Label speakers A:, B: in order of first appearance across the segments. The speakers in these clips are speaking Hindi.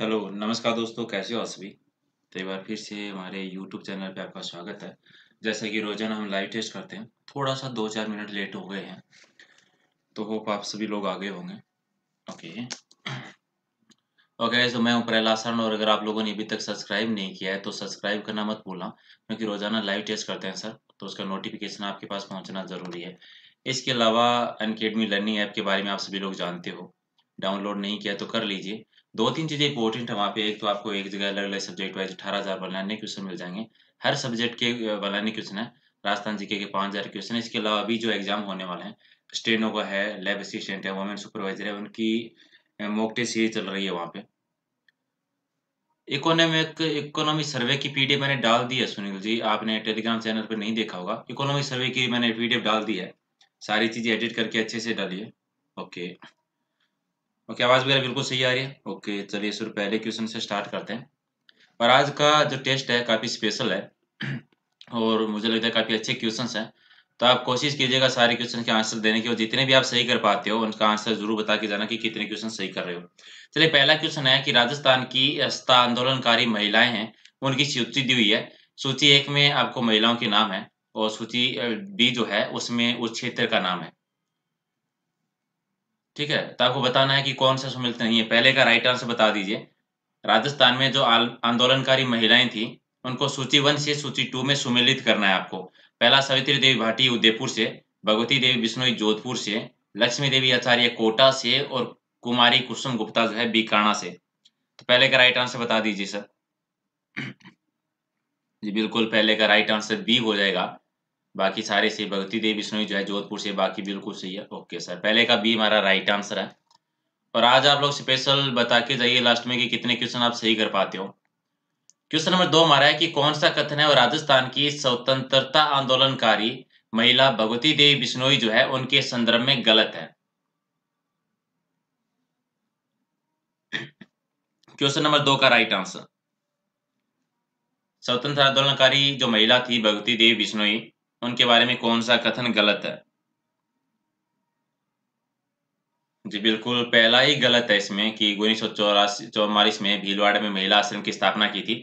A: हेलो, नमस्कार दोस्तों, कैसे हो आप सभी? तो एक बार फिर से हमारे यूट्यूब चैनल पे आपका स्वागत है। जैसा कि रोज़ाना हम लाइव टेस्ट करते हैं, थोड़ा-सा 2-4 मिनट लेट हो गए हैं, तो होप आप सभी लोग आ गए होंगे। ओके। ओके, तो मैं हूँ प्रहलाद आसन और अगर आप लोगों ने अभी तक सब्सक्राइब नहीं किया है, तो सब्सक्राइब करना मत भूलना क्योंकि रोज़ाना लाइव टेस्ट करते हैं सर, तो उसका नोटिफ़िकेशन आपके पास पहुँचना ज़रूरी है। इसके अलावा अनअकैडमी लर्निंग ऐप के बारे में आप सभी लोग जानते हो। डाउनलोड नहीं किया तो कर लीजिए। 2-3 चीज़ें इंपॉर्टेंट है वहाँ पे, एक तो आपको एक जगह अलग-अलग सब्जेक्ट वाइज़ 18,000 बनाने क्वेश्चन मिल जाएँगे। हर सब्जेक्ट के बनाने क्वेश्चन है। राजस्थान जीके के 5,000 क्वेश्चन है। इसके अलावा अभी जो एग्ज़ाम होने वाले हैं, स्टेनो का है, लैब असिस्टेंट है, वुमेन सुपरवाइज़र है, उनकी मॉक टेस्ट सीरीज़ चल रही है वहाँ पे। इकोनॉमी सर्वे की पीडीएफ मैंने डाल दी है सुनील जी, आपने टेलीग्राम चैनल पे नहीं देखा होगा। इकोनॉमी सर्वे की मैंने पीडीएफ डाल दी है। सारी चीज़ें एडिट करके अच्छे से डालिए। ओके। ओके, आवाज़ वगैरह बिल्कुल सही आ रही है? ओके, चलिए शुरू पहले क्वेश्चन से स्टार्ट करते हैं। और आज का जो टेस्ट है काफ़ी स्पेशल है और मुझे लगता है काफ़ी अच्छे क्वेश्चन्स हैं। तो आप कोशिश कीजिएगा सारे क्वेश्चन के आंसर देने की और जितने भी आप सही कर पाते हो उनका आंसर ज़रूर बता के जाना कि कितने क्वेश्चन सही कर रहे हो। चलिए पहला क्वेश्चन है कि राजस्थान की असता आंदोलनकारी महिलाएँ हैं, उनकी सूची दी हुई है। सूची 1 में आपको महिलाओं के नाम है और सूची बी जो है उसमें उस क्षेत्र का नाम है। ठीक है? तो आपको बताना है कि कौन-सा सम्मिलित नहीं है। पहले का राइट आंसर बता दीजिए। राजस्थान में जो आंदोलनकारी महिलाएं थी, उनको सूची 1 से सूची 2 में सुमेलित करना है आपको। पहला सावित्री देवी भाटी उदयपुर से, भगवती देवी बिश्नोई जोधपुर से, लक्ष्मी देवी आचार्य कोटा से और कुमारी कुसुम गुप्ता जो है बीकाणा से। तो पहले का राइट आंसर बता दीजिए सर। जी बिल्कुल, पहले का राइट आंसर बी हो जाएगा। बाकी सारे सही, भगवती देवी बिश्नोई जो है जोधपुर से, बाकी बिल्कुल सही है। ओके सर, पहले का बी हमारा राइट आंसर है। और आज आप लोग स्पेशल बता के जाइए लास्ट में कि कितने क्वेश्चन आप सही कर पाते हो। क्वेश्चन नंबर 2 हमारा है कि कौन-सा कथन है और राजस्थान की स्वतंत्रता आंदोलनकारी महिला भगवती देवी बिश्नोई जो है, उनके संदर्भ में गलत है? क्वेश्चन नंबर 2 का राइट आंसर। स्वतंत्रता आंदोलनकारी जो महिला थी भगवती देवी बिश्नोई, उनके बारे में कौन-सा कथन गलत है? जी बिल्कुल, पहला ही गलत है इसमें कि 1944 में भीलवाड़ा में महिला आश्रम की स्थापना की थी।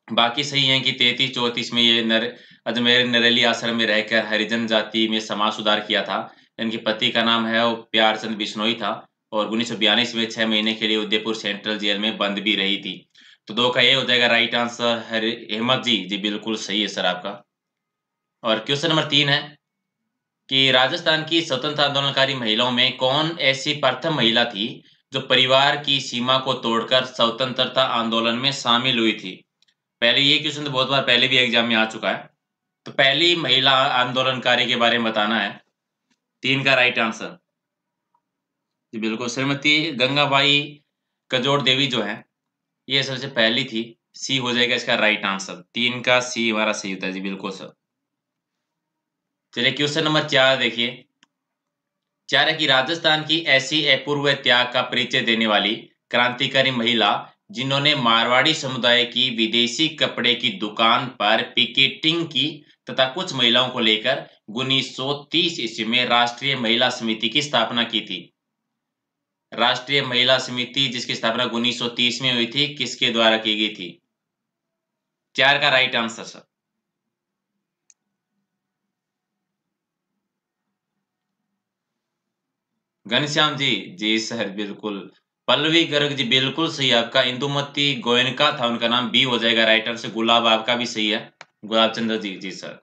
A: बाकी सही है कि 33-34 में ये अजमेर नरेली आश्रम में रहकर हरिजन जाति में समाज सुधार किया था। इनके पति का नाम है वो प्यारचंद बिश्नोई था और 1942 में 6 महीने के लिए उदयपुर सेंट्रल जेल में बंद भी रही थी। तो 2 का ये हो जाएगा राइट आंसर। हरि अहमद जी, जी बिल्कुल सही है सर आपका। और क्वेश्चन नंबर 3 है कि राजस्थान की स्वतंत्रता आंदोलनकारी महिलाओं में कौन ऐसी प्रथम महिला थी, जो परिवार की सीमा को तोड़कर स्वतंत्रता आंदोलन में शामिल हुई थी? पहले ये क्वेश्चन तो बहुत बार पहले भी एग्जाम में आ चुका है। तो पहली महिला आंदोलनकारी के बारे में बताना है। 3 का राइट आंसर। जी बिल्कुल, श्रीमती गंगाबाई कजोड़ देवी जो है, ये सबसे पहली थी। सी हो जाएगा इसका राइट आंसर। 3 का सी हमारा सही होता है। जी बिल्कुल सर। चलिए क्वेश्चन नंबर 4 देखिए। 4 है कि राजस्थान की ऐसी अपूर्व त्याग का परिचय देने वाली क्रांतिकारी महिला, जिन्होंने मारवाड़ी समुदाय की विदेशी कपड़े की दुकान पर पिकेटिंग की तथा कुछ महिलाओं को लेकर 1930 ईस्वी में राष्ट्रीय महिला समिति की स्थापना की थी। राष्ट्रीय महिला समिति जिसकी स्थापना 1930 में हुई थी, किसके द्वारा की गई थी? 4 का right answer sir. Ghanshyam ji, जी सर बिल्कुल। पल्लवी गर्ग जी बिल्कुल सही है आपका। इंदुमती गोयनका था उनका नाम, बी हो जाएगा राइट आंसर। गुलाब आपका भी सही है। गुलाब चंद्र जी, जी सर।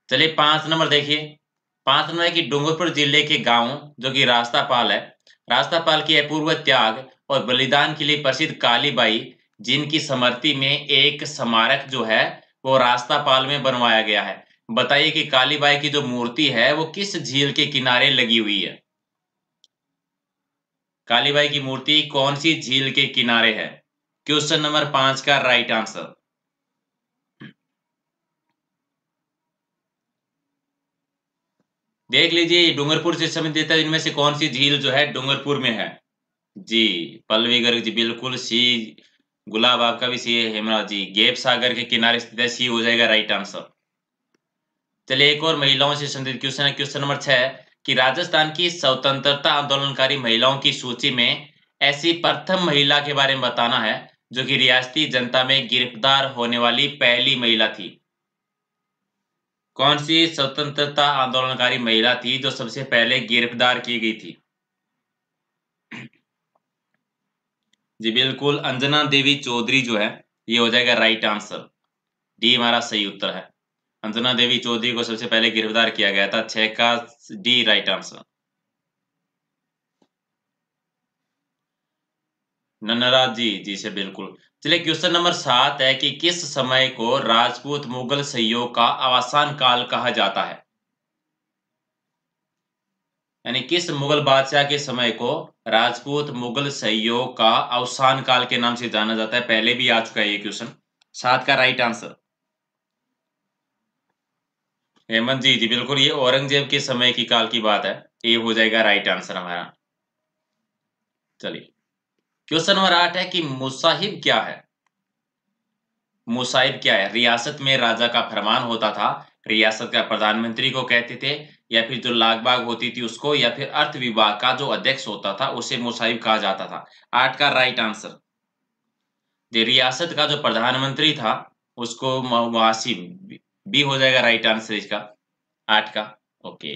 A: चलिए 5 नंबर देखिए। 5 नंबर है कि डूंगरपुर जिले के गाँव जो कि रास्तापाल है। रास्तापाल की अपूर्व त्याग और बलिदान के लिए प्रसिद्ध कालीबाई, जिनकी स्मृति में एक स्मारक जो है वो रास्तापाल में बनवाया गया है। बताइए कि कालीबाई की जो मूर्ति है वो किस झील के किनारे लगी हुई है? कालीबाई की मूर्ति कौन सी झील के किनारे है? क्वेश्चन नंबर 5 का राइट आंसर। देख लीजिए डूंगरपुर से संबंधित है, इनमें से कौन सी झील जो है डूंगरपुर में है? जी, पल्लवी गर्ग जी बिल्कुल सी। गुलाब आपका भी सी है। हेमराज जी गैप सागर के किनारे स्थित है। सी हो जाएगा राइट आंसर। चलिए एक और महिलाओं से संबंधित क्वेश्चन है। क्वेश्चन नंबर 6 कि राजस्थान की स्वतंत्रता आंदोलनकारी महिलाओं की सूची में ऐसी प्रथम महिला के बारे में बताना है जो कि रियासती जनता में गिरफ्तार होने वाली पहली महिला थी। कौन सी स्वतंत्रता आंदोलनकारी महिला थी जो सबसे पहले गिरफ्तार की गई थी? जी बिल्कुल, अंजना देवी चौधरी जो है, ये हो जाएगा राइट आंसर। डी हमारा सही उत्तर है। अंजना देवी चौधरी को सबसे पहले गिरफ्तार किया गया था। 6 का डी राइट आंसर। नन्नराज जी से बिल्कुल। चलिए क्वेश्चन नंबर 7 है कि किस समय को राजपूत मुगल सहयोग का अवसान काल कहा जाता है? यानी किस मुगल बादशाह के समय को राजपूत मुगल सहयोग का अवसान काल के नाम से जाना जाता है? पहले भी आ चुका है ये क्वेश्चन। 7 का राइट आंसर। हेमंत जी बिल्कुल, ये औरंगजेब के समय की काल की बात है। ये हो जाएगा राइट आंसर हमारा। चलिए क्वेश्चन नंबर 8 है कि मुसाहिब क्या है? मुसाहिब क्या है? रियासत में राजा का फरमान होता था, रियासत का प्रधानमंत्री को कहते थे, या फिर जो लाग बाग होती थी उसको, या फिर अर्थ विभाग का जो अध्यक्ष होता था उसे मुसाहिब कहा जाता था। 8 का राइट आंसर। जो रियासत का जो प्रधानमंत्री था उसको मुहासिब भी हो जाएगा राइट आंसर इसका, 8 का। ओके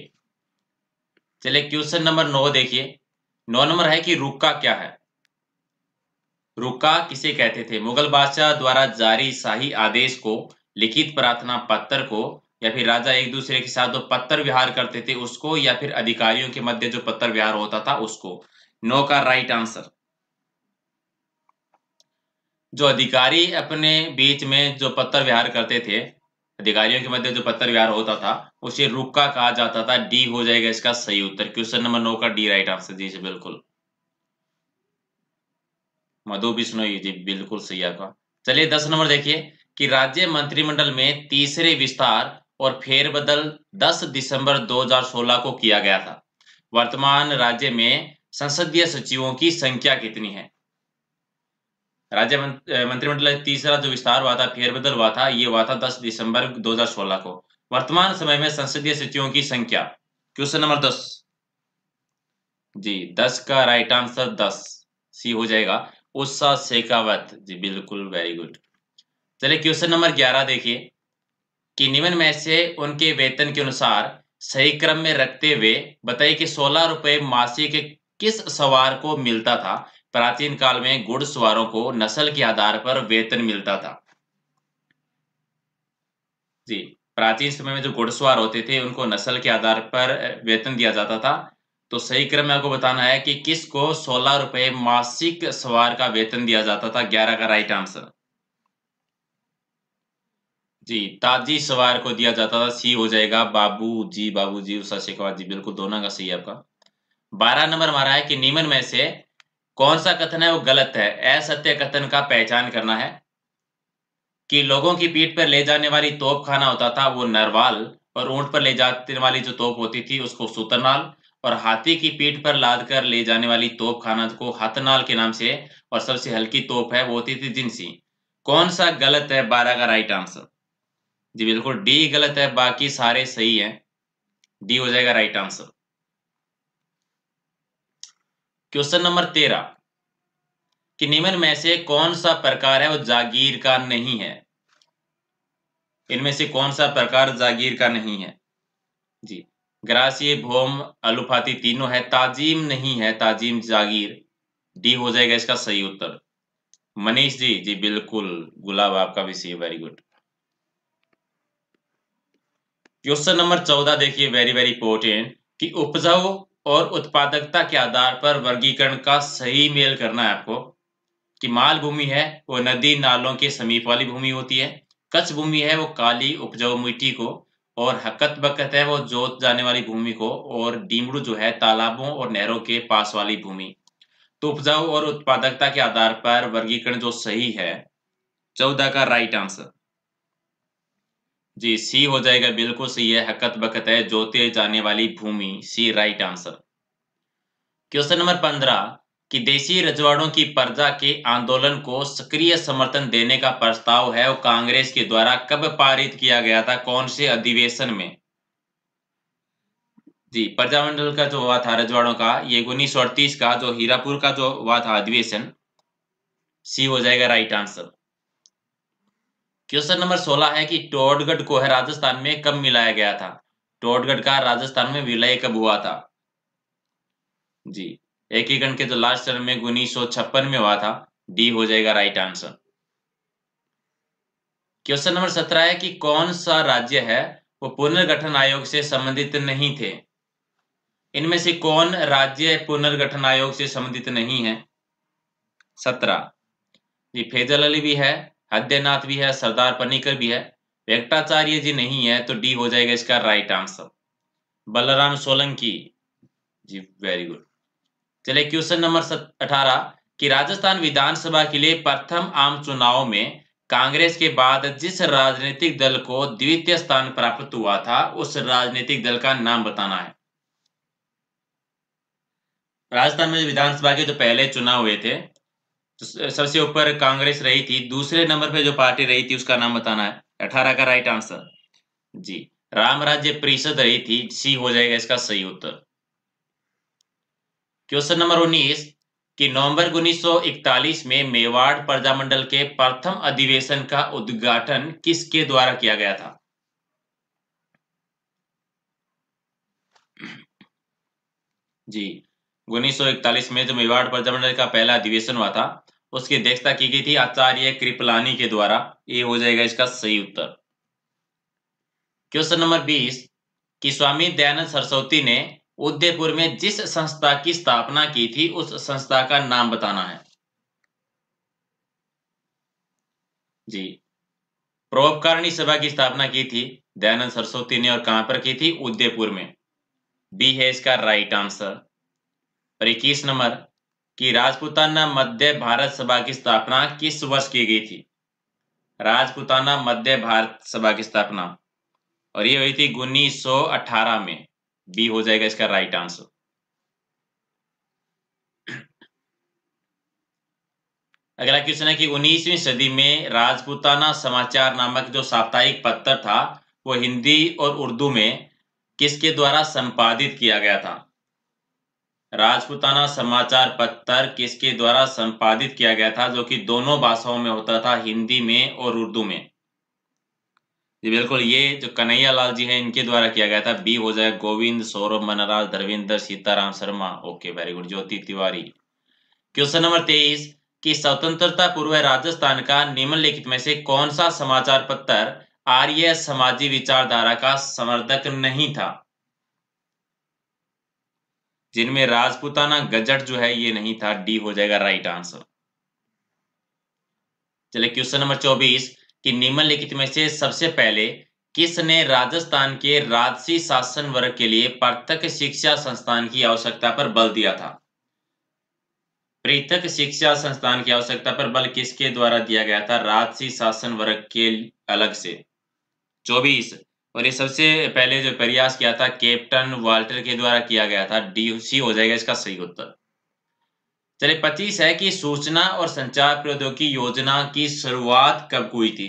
A: चलिए क्वेश्चन नंबर 9 देखिए। 9 नंबर है कि रुक्का क्या है? रुक्का किसे कहते थे? मुगल बादशाह द्वारा जारी शाही आदेश को, लिखित प्रार्थना पत्र को, या फिर राजा एक दूसरे के साथ जो पत्र व्यवहार करते थे उसको, या फिर अधिकारियों के मध्य जो पत्र व्यवहार होता था उसको। 9 का राइट आंसर। जो अधिकारी अपने बीच में जो पत्र व्यवहार करते थे, अधिकारियों के मध्य जो पत्र व्यवहार होता था उसे रुक्का कहा जाता था। डी हो जाएगा इसका सही उत्तर। क्वेश्चन नंबर 9 का डी राइट आंसर। जी बिल्कुल। मधु बिश्नोई जी बिल्कुल सही आपका। चलिए 10 नंबर देखिए कि राज्य मंत्रिमंडल में तीसरे विस्तार और फेरबदल 10 दिसंबर 2016 को किया गया था। वर्तमान राज्य में संसदीय सचिवों की संख्या कितनी है? राज्य मंत्रिमंडल तीसरा जो विस्तार हुआ था, फेरबदल हुआ था, ये हुआ था 10 दिसंबर 2016 को। वर्तमान समय में संसदीय सचिवों की संख्या। क्वेश्चन नंबर 10 जी 10 का राइट आंसर 10 सी हो जाएगा। उषा शेखावत जी बिल्कुल, वेरी गुड। चलिए क्वेश्चन नंबर 11 देखिए कि निम्न में से उनके वेतन के अनुसार सही क्रम में रखते हुए बताइए कि 16 रुपए मासिक किस सवार को मिलता था? प्राचीन काल में घुड़सवारों को नस्ल के आधार पर वेतन मिलता था। जी प्राचीन समय में जो घुड़सवार होते थे उनको नस्ल के आधार पर वेतन दिया जाता था। तो सही क्रम में आपको बताना है कि किसको 16 रुपए मासिक सवार का वेतन दिया जाता था। 11 का राइट आंसर। जी ताजी सवार को दिया जाता था। सी हो जाएगा बाबू जी उषा शेखावत जी बिल्कुल, दोनों का सही है आपका। 12 नंबर हमारा है कि निम्न में से कौन सा कथन है वो गलत है? असत्य कथन का पहचान करना है कि लोगों की पीठ पर ले जाने वाली तोप खाना होता था वो नरवाल, और ऊंट पर ले जाने वाली जो तोप होती थी उसको सुतरनाल, और हाथी की पीठ पर लाद कर ले जाने वाली तोप खाना को हथनाल के नाम से, और सबसे हल्की तोप है वो होती थी जिनसी। कौन सा गलत है? 12 का राइट आंसर। जी बिल्कुल, डी गलत है, बाकी सारे सही हैं। डी हो जाएगा राइट आंसर। क्वेश्चन नंबर 13 कि निम्न में से कौन सा प्रकार है वो जागीर का नहीं है? इनमें से कौन सा प्रकार जागीर का नहीं है? जी ग्रासीय, भौम, अलूफाती तीनों है, ताजीम नहीं है, ताजीम जागीर। डी हो जाएगा इसका सही उत्तर। मनीष जी बिल्कुल, गुलाब आपका भी सही, वेरी गुड। क्वेश्चन नंबर 14 देखिए, वेरी वेरी इंपॉर्टेंट कि उपजाऊ और उत्पादकता के आधार पर वर्गीकरण का सही मेल करना है आपको। कि माल भूमि है वो नदी नालों के समीप वाली भूमि होती है, कच्छ भूमि है वो काली उपजाऊ मिट्टी को, और हकत बकत है वो जोत जाने वाली भूमि को, और डीमरू जो है तालाबों और नहरों के पास वाली भूमि। तो उपजाऊ और उत्पादकता के आधार पर वर्गीकरण जो सही है, 14 का राइट आंसर। जी सी हो जाएगा, बिल्कुल सही है, हकत बकत है जोते जाने वाली भूमि। सी राइट आंसर। क्वेश्चन नंबर 15 कि देशी रजवाड़ों की प्रजा के आंदोलन को सक्रिय समर्थन देने का प्रस्ताव है वो कांग्रेस के द्वारा कब पारित किया गया था? कौन से अधिवेशन में? जी, प्रजामंडल का जो हुआ था रजवाड़ों का, ये 1938 का जो हीरापुर का जो हुआ था अधिवेशन, सी हो जाएगा राइट आंसर। क्वेश्चन नंबर 16 है कि टोडगढ़ को है राजस्थान में कब मिलाया गया था? टोडगढ़ का राजस्थान में विलय कब हुआ था? जी, एकीकरण के जो लास्ट चरण में 1956 में हुआ था, डी हो जाएगा राइट आंसर। क्वेश्चन नंबर 17 है कि कौन सा राज्य है वो पुनर्गठन आयोग से संबंधित नहीं थे? इनमें से कौन राज्य पुनर्गठन आयोग से संबंधित नहीं है? 17 जी, फैजल अली भी है, हृदयनाथ भी है, सरदार पनिकर भी है, वेंकटाचार्य जी नहीं है, तो डी हो जाएगा इसका राइट आंसर। बलराम सोलंकी, जी वेरी गुड। चलिए क्वेश्चन नंबर 18 कि राजस्थान विधानसभा के लिए प्रथम आम चुनाव में कांग्रेस के बाद जिस राजनीतिक दल को द्वितीय स्थान प्राप्त हुआ था, उस राजनीतिक दल का नाम बताना है। राजस्थान में विधानसभा के जो पहले चुनाव हुए थे, तो सबसे ऊपर कांग्रेस रही थी, दूसरे नंबर पे जो पार्टी रही थी उसका नाम बताना है। 18 का राइट आंसर जी, राम राज्य परिषद रही थी, सी हो जाएगा इसका सही उत्तर। क्वेश्चन नंबर 19 कि नवंबर 1941 में मेवाड़ प्रजामंडल के प्रथम अधिवेशन का उद्घाटन किसके द्वारा किया गया था? जी, 1941 में जो मेवाड़ प्रजामंडल का पहला अधिवेशन हुआ था, उसकी अध्यक्षता की गई थी आचार्य कृपलानी के द्वारा। ये हो जाएगा इसका सही उत्तर। क्वेश्चन नंबर 20 कि स्वामी दयानंद सरस्वती ने उदयपुर में जिस संस्था की स्थापना की थी, उस संस्था का नाम बताना है। जी, परोपकारिणी सभा की स्थापना की थी दयानंद सरस्वती ने, और कहां पर की थी? उदयपुर में। बी है इसका राइट आंसर। और 21 नंबर कि राजपूताना मध्य भारत सभा की स्थापना किस वर्ष की गई थी? राजपूताना मध्य भारत सभा की स्थापना, और ये हुई थी 1918 में। बी हो जाएगा इसका राइट आंसर। अगला क्वेश्चन है कि 19वीं सदी में राजपूताना समाचार नामक जो साप्ताहिक पत्र था, वो हिंदी और उर्दू में किसके द्वारा संपादित किया गया था? राजपूताना समाचार पत्र किसके द्वारा संपादित किया गया था, जो कि दोनों भाषाओं में होता था, हिंदी में और उर्दू में? जी बिल्कुल, ये जो कन्हैया लाल जी हैं, इनके द्वारा किया गया था। बी हो जाए Govind, Saurabh Manraj, Dharmendra, Sitaram Sharma. Okay very good. Jyoti Tiwari. Question number 23 कि स्वतंत्रता पूर्व राजस्थान का निम्नलिखित में से कौन सा समाचार पत्र आर्य समाजी विचारधारा का समर्थक नहीं था? जिनमें राजपूताना गजट जो है ये नहीं था। डी हो जाएगा राइट आंसर। चलिए क्वेश्चन नंबर 24 कि निम्नलिखित में से सबसे पहले किसने राजस्थान के राजसी शासन वर्ग के लिए पृथक शिक्षा संस्थान की आवश्यकता पर बल दिया था? पृथक शिक्षा संस्थान की आवश्यकता पर बल किसके द्वारा दिया गया था राजसी शासन वर्ग के अलग से? 24 और ये सबसे पहले जो प्रयास किया था कैप्टन वाल्टर के द्वारा किया गया था। डी सी हो जाएगा इसका सही उत्तर। चलिए 25 है कि सूचना और संचार प्रौद्योगिकी योजना की शुरुआत कब हुई थी?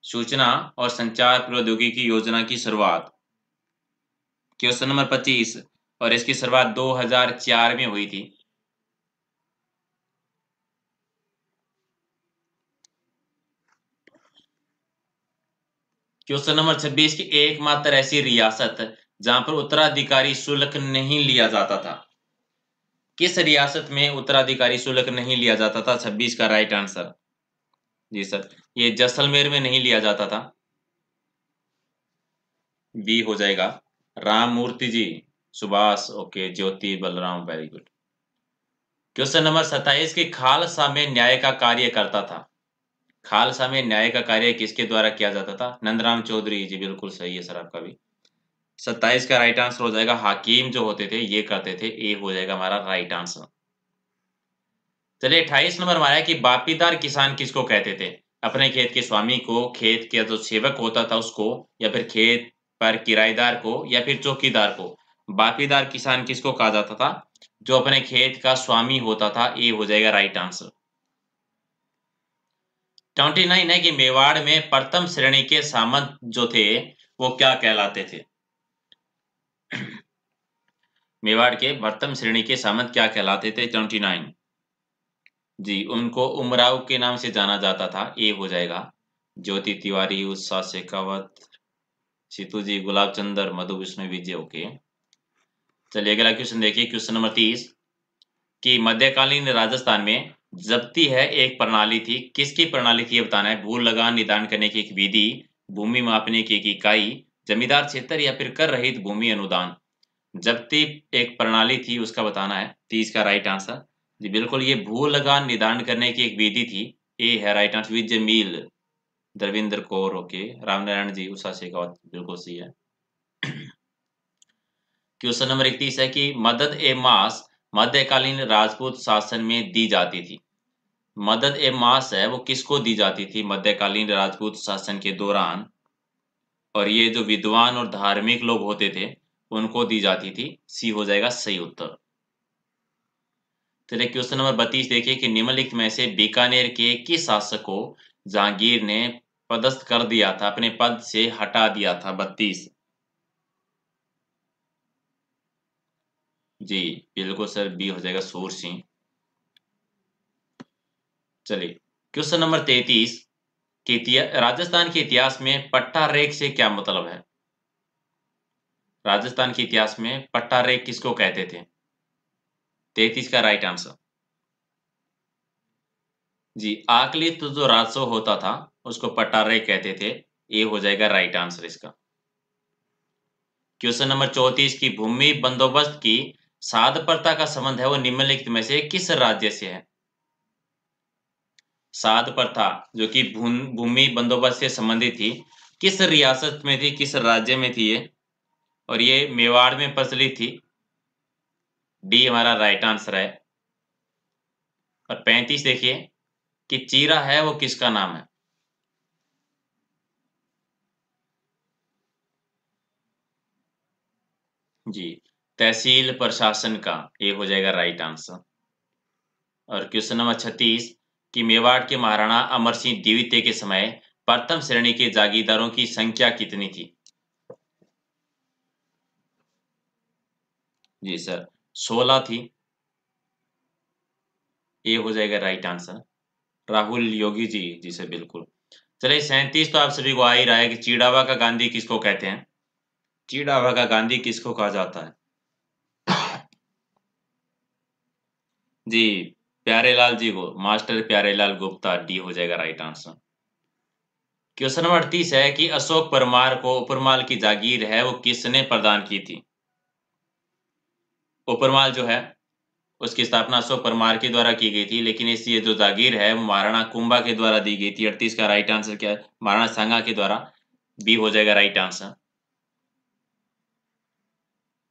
A: सूचना और संचार प्रौद्योगिकी योजना की शुरुआत, क्वेश्चन नंबर 25, और इसकी शुरुआत 2004 में हुई थी। क्वेश्चन नंबर 26 की एकमात्र ऐसी रियासत जहां पर उत्तराधिकारी शुल्क नहीं लिया जाता था, किस रियासत में उत्तराधिकारी शुल्क नहीं लिया जाता था? 26 का राइट आंसर। जी सर, ये जैसलमेर में नहीं लिया जाता था। बी हो जाएगा। Ram Murthy ji, Subhash, okay, Jyoti Balram, very good. Question number 27 की खालसा में न्याय का कार्य करता था। खालसा में न्याय का कार्य किसके द्वारा किया जाता था? नंदराम चौधरी जी, बिल्कुल सही है सर आपका भी। 27 का राइट आंसर हो जाएगा हाकिम जो होते थे ये करते थे। ए हो जाएगा हमारा राइट आंसर। चलिए 28 नंबर हमारा है कि बापीदार किसान किसको कहते थे? अपने खेत के स्वामी को, खेत के जो सेवक होता था उसको, या फिर खेत पर किराएदार को, या फिर चौकीदार को? बापीदार किसान किसको कहा जाता था? जो अपने खेत का स्वामी होता था। ए हो जाएगा राइट आंसर। 29 है कि मेवाड़ में प्रथम श्रेणी के सामंत जो थे वो क्या कहलाते थे? मेवाड़ के प्रथम श्रेणी के सामंत क्या कहलाते थे? 29 जी, उनको उमराव के नाम से जाना जाता था। ए हो जाएगा। ज्योति तिवारी, उत्साह शेखावत, सीतू जी, गुलाब चंदर, मधु विष्णु विजय। ओके, चलिए अगला क्वेश्चन देखिए। क्वेश्चन नंबर 30 कि मध्यकालीन राजस्थान में जब्ती है एक प्रणाली थी। किसकी प्रणाली थी ये बताना है। भू लगान निदान करने की एक विधि, भूमि मापने की एक इकाई, जमींदार क्षेत्र या फिर कर रहित भूमि अनुदान। जब्ती एक प्रणाली थी उसका बताना है। 30 का राइट आंसर जी बिल्कुल ये भू लगान निदान करने की एक विधि थी। ए है राइट आंसर। विजय मील, दरविंदर कौर। ओके, रामनारायण जी, उषा शेखावत बिल्कुल सही है। क्वेश्चन नंबर 31 है कि मदद ए मास मध्यकालीन राजपूत शासन में दी जाती थी। मदद ए मास है वो किसको दी जाती थी मध्यकालीन राजपूत शासन के दौरान, और ये जो विद्वान और धार्मिक लोग होते थे उनको दी जाती थी। सी हो जाएगा सही उत्तर। चलिए क्वेश्चन नंबर 32 देखिए कि निम्नलिखित में से बीकानेर के किस शासक को जहांगीर ने पदस्थ कर दिया था, अपने पद से हटा दिया था? 32 जी बिल्कुल सर, बी हो जाएगा सूर सिंह। चलिए क्वेश्चन नंबर 33 कि राजस्थान के इतिहास में पट्टा रेख से क्या मतलब है? राजस्थान के इतिहास में पट्टा रेख किसको कहते थे? 33 का राइट आंसर जी आकलित जो राजस्व होता था उसको पट्टा रेख कहते थे। ये हो जाएगा राइट आंसर इसका। क्वेश्चन नंबर 34 की भूमि बंदोबस्त की साध प्रथा का संबंध है वो निम्नलिखित में से किस राज्य से है? साध प्रथा जो कि भूमि बंदोबस्त से संबंधित थी, किस रियासत में थी, किस राज्य में थी ये? और ये मेवाड़ में प्रचलित थी। डी हमारा राइट आंसर है। और 35 देखिए कि चीरा है वो किसका नाम है? जी तहसील प्रशासन का। ये हो जाएगा राइट आंसर। और क्वेश्चन नंबर 36 कि मेवाड़ के महाराणा अमर सिंह द्वितीय के समय प्रथम श्रेणी के जागीरदारों की संख्या कितनी थी? जी सर 16 थी। ये हो जाएगा राइट आंसर। राहुल योगी जी, जी सर बिल्कुल। चलिए 37 तो आप सभी को आ ही रहा है कि चिड़ावा का गांधी किसको कहते हैं? चिड़ावा का गांधी किसको कहा जाता है? जी प्यारेलाल जी को, मास्टर प्यारेलाल गुप्ता। डी हो जाएगा राइट आंसर। क्वेश्चन नंबर 38 है कि अशोक परमार को उपरमाल की जागीर है वो किसने प्रदान की थी? उपरमाल जो है उसकी स्थापना अशोक परमार के द्वारा की गई थी, लेकिन इस ये जो जागीर है वो महाराणा कुंभा के द्वारा दी गई थी। 38 का राइट आंसर क्या है? महाराणा सांगा के द्वारा। बी हो जाएगा राइट आंसर।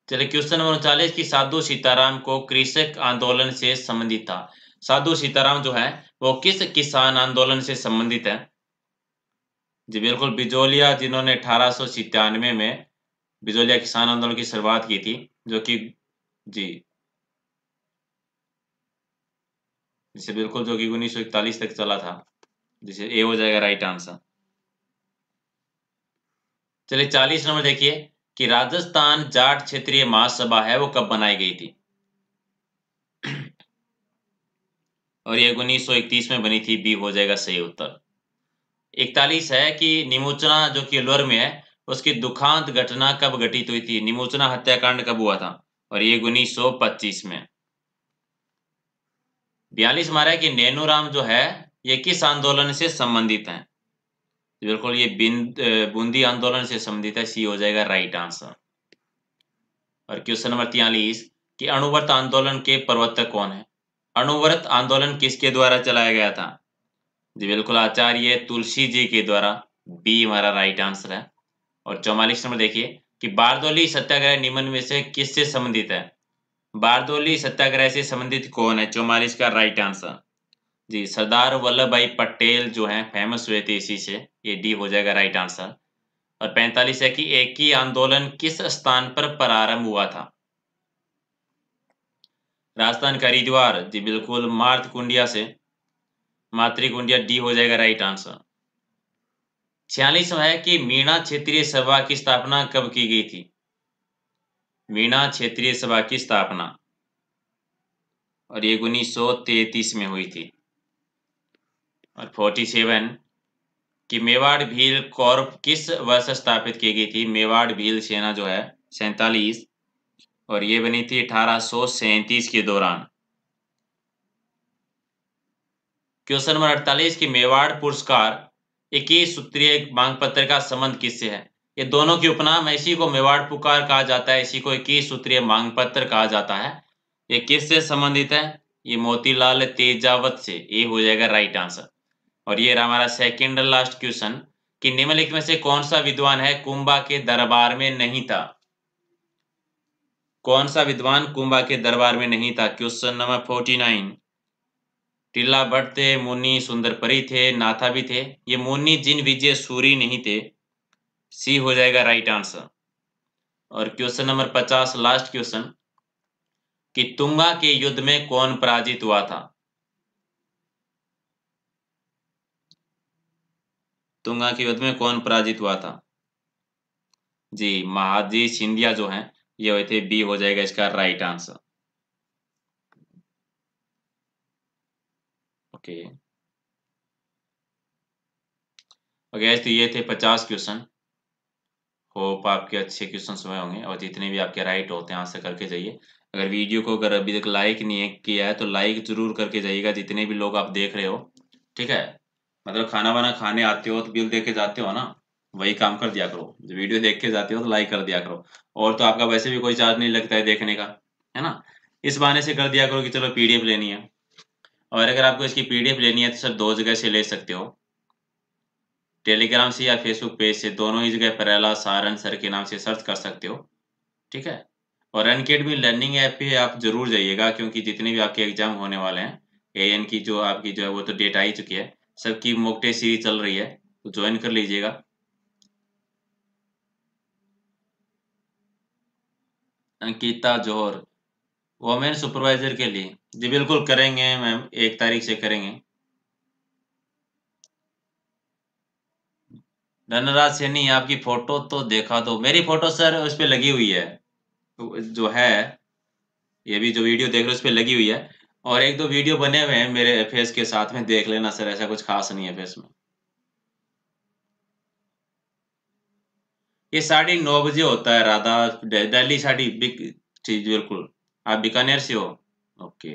A: चलिए क्वेश्चन नंबर 39 की साधु सीताराम को कृषक आंदोलन से संबंधित था। साधु सीताराम जो है वो किस किसान आंदोलन से संबंधित है? जी बिल्कुल बिजोलिया, जिन्होंने 1897 में बिजोलिया किसान आंदोलन की शुरुआत की थी, जो कि जी जिसे बिल्कुल जो कि 1941 तक चला था, जिसे ए हो जाएगा राइट आंसर। चलिए 40 नंबर देखिए कि राजस्थान जाट क्षेत्रीय महासभा है वो कब बनाई गई थी? और ये 1931 में बनी थी। बी हो जाएगा सही उत्तर। 41 है कि निमोचना जो कि अलवर में है उसकी दुखांत घटना कब घटित हुई थी? निमोचना हत्याकांड कब हुआ था? और ये 1925 में। 42 हमारा है कि नैनूराम जो है ये किस आंदोलन से संबंधित है? बिल्कुल ये बूंदी आंदोलन से संबंधित है। सी हो जाएगा राइट आंसर। और क्वेश्चन नंबर 43 कि अणुव्रत आंदोलन के प्रवर्तक कौन है? अणुव्रत आंदोलन किसके द्वारा चलाया गया था? जी बिल्कुल आचार्य तुलसी जी के द्वारा। बी हमारा राइट आंसर है। और 44 नंबर देखिए कि बारदौली सत्याग्रह निम्न में से किससे संबंधित है? बारदौली सत्याग्रह से संबंधित कौन है? 44 का राइट आंसर जी सरदार वल्लभ भाई पटेल जो हैं फेमस हुए थे इसी से। ये डी हो जाएगा राइट आंसर। और 45 है कि एक ही आंदोलन किस स्थान पर प्रारंभ हुआ था? राजस्थान का हरिद्वार। जी बिल्कुल मार्त कुंडिया से। मातृकुंडिया। डी हो जाएगा राइट आंसर। 46वां है कि मीणा क्षेत्रीय सभा की स्थापना कब की गई थी? मीणा क्षेत्रीय सभा की स्थापना, और ये 1933 में हुई थी। और 47 कि मेवाड़ भील कॉर्प किस वर्ष स्थापित की गई थी। मेवाड़ भील सेना जो है 47, और ये बनी थी 1837 के दौरान। क्वेश्चन नंबर 48 की मेवाड़ पुरस्कार 21 सूत्रीय मांग पत्र का संबंध किससे है। ये दोनों की उपनाम है, इसी को मेवाड़ पुकार कहा जाता है, इसी को 21 सूत्रीय मांग पत्र कहा जाता है। ये किससे संबंधित है, ये मोतीलाल तेजावत से, ये हो जाएगा राइट आंसर। और ये रहा हमारा सेकंड लास्ट क्वेश्चन कि निम्नलिखित में से कौन सा विद्वान है कुंभा के दरबार में नहीं था। कौन सा विद्वान कुंभा के दरबार में नहीं था। क्वेश्चन नंबर 49 टिल्ला भट्ट थे, मुनि सुंदरपरी थे, नाथा भी थे। ये मुनि जिन विजय सूरी नहीं थे, सी हो जाएगा राइट आंसर। और क्वेश्चन नंबर 50 लास्ट क्वेश्चन कि तुंगा के युद्ध में कौन पराजित हुआ था। तुंगा के युद्ध में कौन पराजित हुआ था। जी महादजी सिंधिया जो हैं ये हुए थे, बी हो जाएगा इसका राइट आंसर। ओके ओके, तो ये थे 50 क्वेश्चन। होप आपके अच्छे क्वेश्चन हुए होंगे, और जितने भी आपके राइट होते हैं आंसर करके जाइए। अगर वीडियो को अगर अभी तक लाइक नहीं है किया है तो लाइक जरूर करके जाइएगा, जितने भी लोग आप देख रहे हो। ठीक है, मतलब खाना वाना खाने आते हो तो बिल दे के जाते हो ना, वही काम कर दिया करो। जो वीडियो देख के जाते हो तो लाइक कर दिया करो, और तो आपका वैसे भी कोई चार्ज नहीं लगता है देखने का, है ना। इस बहाने से कर दिया करो कि चलो पीडीएफ लेनी है। और अगर आपको इसकी पीडीएफ लेनी है तो सर दो जगह से ले सकते हो, टेलीग्राम से या फेसबुक पेज से, दोनों ही जगह प्रहलाद सारन सर के नाम से सर्च कर सकते हो। ठीक है, और अनअकैडमी लर्निंग ऐप पे आप जरूर जाइएगा, क्योंकि जितने भी आपके एग्जाम होने वाले हैं एएन की जो आपकी जो है वो तो डेट आ ही चुकी है, सबकी मॉक टेस्ट सीरीज चल रही है, तो ज्वाइन कर लीजिएगा। अंकिता जौहर वोमेन सुपरवाइजर के लिए, जी बिल्कुल करेंगे मैम, 1 तारीख से करेंगे। धनराज सैनी आपकी फोटो तो देखा दो, मेरी फोटो सर उस पर लगी हुई है, जो है ये भी जो वीडियो देख रहे हो उस पर लगी हुई है, और एक दो वीडियो बने हुए हैं मेरे फेस के साथ में, देख लेना सर, ऐसा कुछ खास नहीं है फेस में। ये 9:30 बजे होता है राधा, दिल्ली साड़ी चीज बिल्कुल। आप बीकानेर से हो, ओके।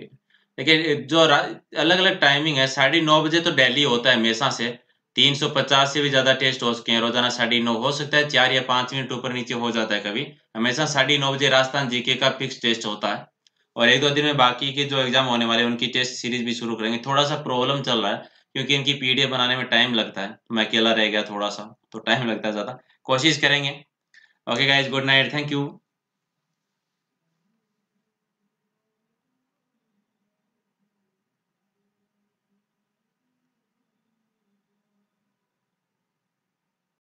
A: लेकिन जो अलग अलग टाइमिंग है, 9:30 बजे तो दिल्ली होता है हमेशा से। 350 से भी ज्यादा टेस्ट हो चुके हैं रोजाना, 9:30 हो सकता है 4 या 5 मिनट ऊपर नीचे हो जाता है कभी, हमेशा 9:30 बजे राजस्थान जीके का फिक्स टेस्ट होता है। और 1-2 दिन में बाकी के जो एग्जाम होने वाले हैं उनकी टेस्ट सीरीज भी शुरू करेंगे। थोड़ा सा प्रॉब्लम चल रहा है क्योंकि इनकी पीडीएफ बनाने में टाइम लगता है, मैं अकेला रह गया थोड़ा सा तो टाइम लगता है ज्यादा, कोशिश करेंगे। Okay guys, good night, thank you.